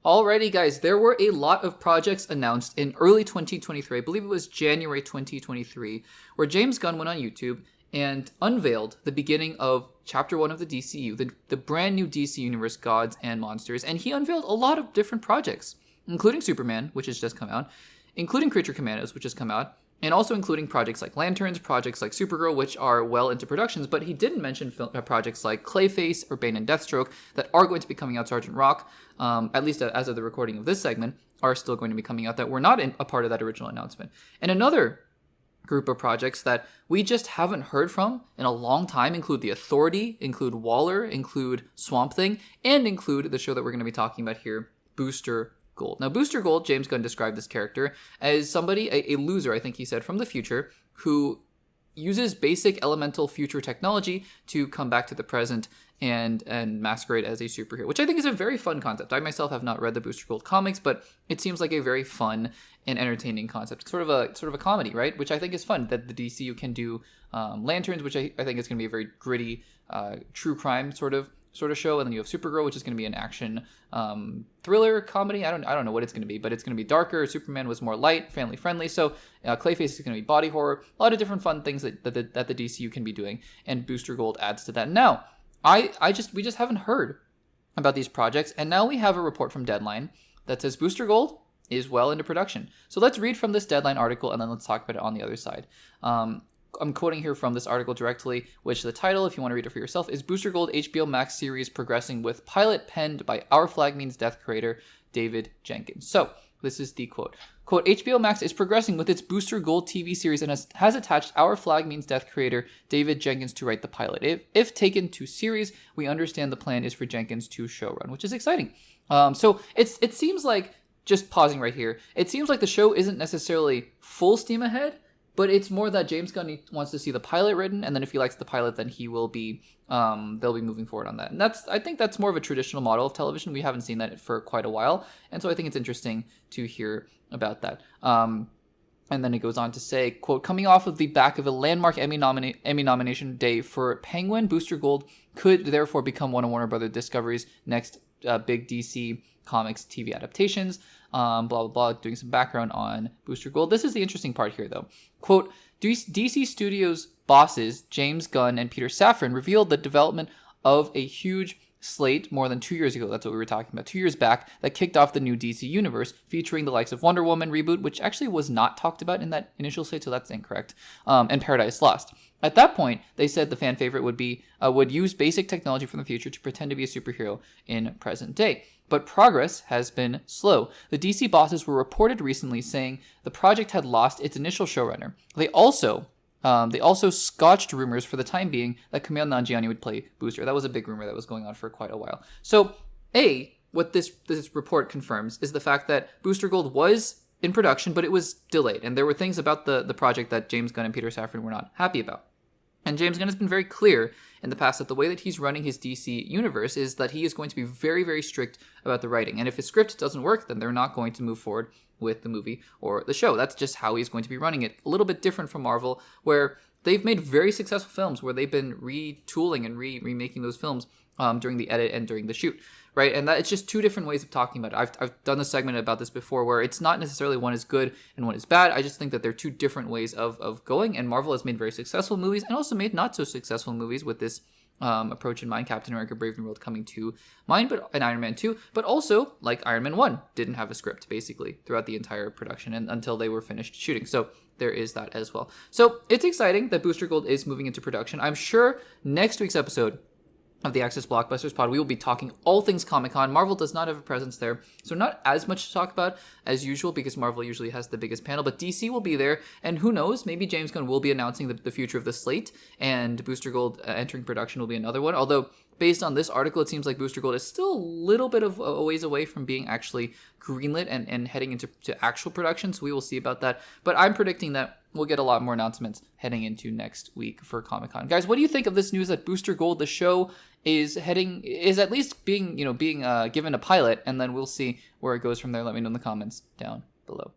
Alrighty, guys, there were a lot of projects announced in early 2023. I believe it was January 2023, where James Gunn went on YouTube and unveiled the beginning of Chapter 1 of the DCU, the brand new DC Universe Gods and Monsters. And he unveiled a lot of different projects, including Superman, which has just come out, including Creature Commandos, which has come out, and also including projects like Lanterns, projects like Supergirl, which are well into productions, but he didn't mention projects like Clayface or Bane and Deathstroke that are going to be coming out. Sergeant Rock, at least as of the recording of this segment, are still going to be coming out that were not a part of that original announcement. And another group of projects that we just haven't heard from in a long time include The Authority, include Waller, include Swamp Thing, and include the show that we're going to be talking about here, Booster Gold. Now, Booster Gold, James Gunn described this character as somebody, a loser, I think he said, from the future, who uses basic elemental future technology to come back to the present and masquerade as a superhero, which I think is a very fun concept. I myself have not read the Booster Gold comics, but it seems like a very fun and entertaining concept. It's sort of a comedy, right? Which I think is fun that the DCU can do. Lanterns, which I think is going to be a very gritty, true crime sort of show, and then you have Supergirl, which is going to be an action thriller comedy. I don't know what it's going to be, but it's going to be darker. Superman was more light, family friendly. So Clayface is going to be body horror. A lot of different fun things that the DCU can be doing, and Booster Gold adds to that. Now, we just haven't heard about these projects, and now we have a report from Deadline that says Booster Gold is well into production. So let's read from this Deadline article, and then let's talk about it on the other side. I'm quoting here from this article directly, which the title, if you want to read it for yourself, is Booster Gold HBO Max series progressing with pilot penned by Our Flag Means Death creator David Jenkins. So this is the quote. Quote, HBO Max is progressing with its Booster Gold TV series and has attached Our Flag Means Death creator David Jenkins to write the pilot. If taken to series, we understand the plan is for Jenkins to showrun, which is exciting. So it seems like, just pausing right here, it seems like the show isn't necessarily full steam ahead, but it's more that James Gunn wants to see the pilot written, and then if he likes the pilot, then he will be, they'll be moving forward on that. And I think that's more of a traditional model of television. We haven't seen that for quite a while, and so I think it's interesting to hear about that. And then it goes on to say, quote, coming off of the back of a landmark Emmy nomination day for Penguin, Booster Gold could therefore become one of Warner Brothers Discovery's next big DC Comics TV adaptations, blah, blah, blah, doing some background on Booster Gold. This is the interesting part here, though. Quote, DC Studios bosses James Gunn and Peter Safran revealed the development of a huge slate more than 2 years ago. That's what we were talking about 2 years back, that kicked off the new DC universe, featuring the likes of Wonder Woman reboot, which actually was not talked about in that initial slate, so that's incorrect, and Paradise Lost. At that point, they said the fan favorite would use basic technology from the future to pretend to be a superhero in present day. But progress has been slow. The DC bosses were reported recently saying the project had lost its initial showrunner. They also scotched rumors for the time being that Kumail Nanjiani would play Booster. That was a big rumor that was going on for quite a while. So, what this report confirms is the fact that Booster Gold was in production, but it was delayed. And there were things about the project that James Gunn and Peter Safran were not happy about. And James Gunn has been very clear in the past that the way that he's running his DC universe is that he is going to be very, very strict about the writing. And if his script doesn't work, then they're not going to move forward with the movie or the show. That's just how he's going to be running it. A little bit different from Marvel, where they've made very successful films where they've been retooling and remaking those films during the edit and during the shoot, right? And that it's just two different ways of talking about it. I've done a segment about this before where it's not necessarily one is good and one is bad. I just think that they're two different ways of going, and Marvel has made very successful movies and also made not so successful movies with this approach in mind. Captain America Brave New World coming to mind, and Iron Man 2, but also, like Iron Man 1, didn't have a script, basically, throughout the entire production and until they were finished shooting. So there is that as well. So it's exciting that Booster Gold is moving into production. I'm sure next week's episode of the Access Blockbusters Pod, we will be talking all things Comic-Con. Marvel does not have a presence there, so not as much to talk about as usual because Marvel usually has the biggest panel, but DC will be there, and who knows, maybe James Gunn will be announcing the future of the slate, and Booster Gold entering production will be another one, although based on this article, it seems like Booster Gold is still a little bit of a ways away from being actually greenlit and heading into actual production, so we will see about that, but I'm predicting that we'll get a lot more announcements heading into next week for Comic-Con. Guys, what do you think of this news that Booster Gold, the show, is at least being given a pilot, and then we'll see where it goes from there. Let me know in the comments down below.